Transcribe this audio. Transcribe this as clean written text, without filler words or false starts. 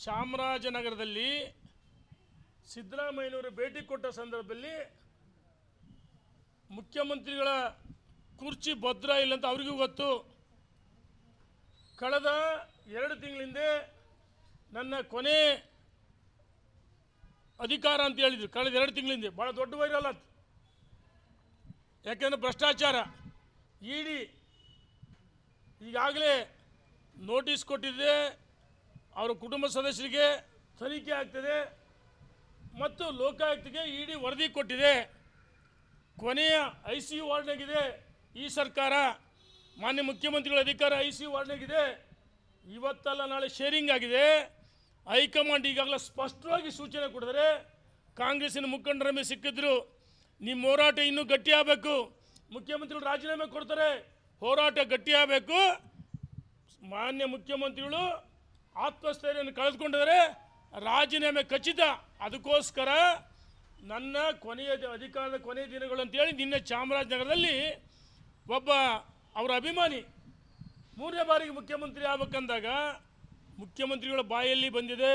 ಚಾಮರಾಜನಗರದಲ್ಲಿ ಸಿದ್ದರಾಮಯ್ಯನವರು ಭೇಟಿ ಕೊಟ್ಟ ಸಂದರ್ಭದಲ್ಲಿ ಮುಖ್ಯಮಂತ್ರಿಗಳ ಕುರ್ಚಿ ಭದ್ರ ಇಲ್ಲ ಅಂತ ಅವರಿಗೂ ಗೊತ್ತು. ಕಳೆದ 2 ತಿಂಗಳ ಹಿಂದೆ ನನ್ನ ಕೊನೆ ಅಧಿಕಾರ ಅಂತ ಹೇಳಿದ್ರು. ಕಳೆದ 2 ತಿಂಗಳ ಹಿಂದೆ ಭಾಳ ದೊಡ್ಡ ವೈರಲ್ ಆಯ್ತು. ಯಾಕೆಂದರೆ ಭ್ರಷ್ಟಾಚಾರ ಇಡಿ ಈಗಾಗಲೇ ನೋಟಿಸ್ ಕೊಟ್ಟಿದೆ, ಅವರ ಕುಟುಂಬ ಸದಸ್ಯರಿಗೆ ತನಿಖೆ ಆಗ್ತದೆ ಮತ್ತು ಲೋಕಾಯುಕ್ತಗೆ ಇಡಿ ವರದಿ ಕೊಟ್ಟಿದೆ. ಕೊನೆಯ ICU ವಾರ್ಡ್ನಾಗಿದೆ ಈ ಸರ್ಕಾರ. ಮಾನ್ಯ ಮುಖ್ಯಮಂತ್ರಿಗಳ ಅಧಿಕಾರ ICU ವಾರ್ಡ್ನಾಗಿದೆ. ಇವತ್ತಲ್ಲ ನಾಳೆ ಶೇರಿಂಗ್ ಆಗಿದೆ. ಹೈಕಮಾಂಡ್ ಈಗಾಗಲೇ ಸ್ಪಷ್ಟವಾಗಿ ಸೂಚನೆ ಕೊಡಿದರೆ ಕಾಂಗ್ರೆಸ್ಸಿನ ಮುಖಂಡರ ಮೇಲೆ ಸಿಕ್ಕಿದ್ರು, ನಿಮ್ಮ ಹೋರಾಟ ಇನ್ನೂ ಗಟ್ಟಿಯಾಗಬೇಕು, ಮುಖ್ಯಮಂತ್ರಿಗಳು ರಾಜೀನಾಮೆ ಕೊಡ್ತಾರೆ, ಹೋರಾಟ ಗಟ್ಟಿಯಾಗಬೇಕು. ಮಾನ್ಯ ಮುಖ್ಯಮಂತ್ರಿಗಳು ಆತ್ಮಸ್ಥೈರ್ಯವನ್ನು ಕಳೆದುಕೊಂಡಿದ್ದಾರೆ, ರಾಜೀನಾಮೆ ಖಚಿತ. ಅದಕ್ಕೋಸ್ಕರ ನನ್ನ ಅಧಿಕಾರದ ಕೊನೆಯ ದಿನಗಳು ಅಂತೇಳಿ ನಿನ್ನೆ ಚಾಮರಾಜನಗರದಲ್ಲಿ ಒಬ್ಬ ಅವರ ಅಭಿಮಾನಿ 3ನೇ ಬಾರಿಗೆ ಮುಖ್ಯಮಂತ್ರಿ ಆಗಬೇಕಂದಾಗ ಮುಖ್ಯಮಂತ್ರಿಗಳ ಬಾಯಲ್ಲಿ ಬಂದಿದೆ.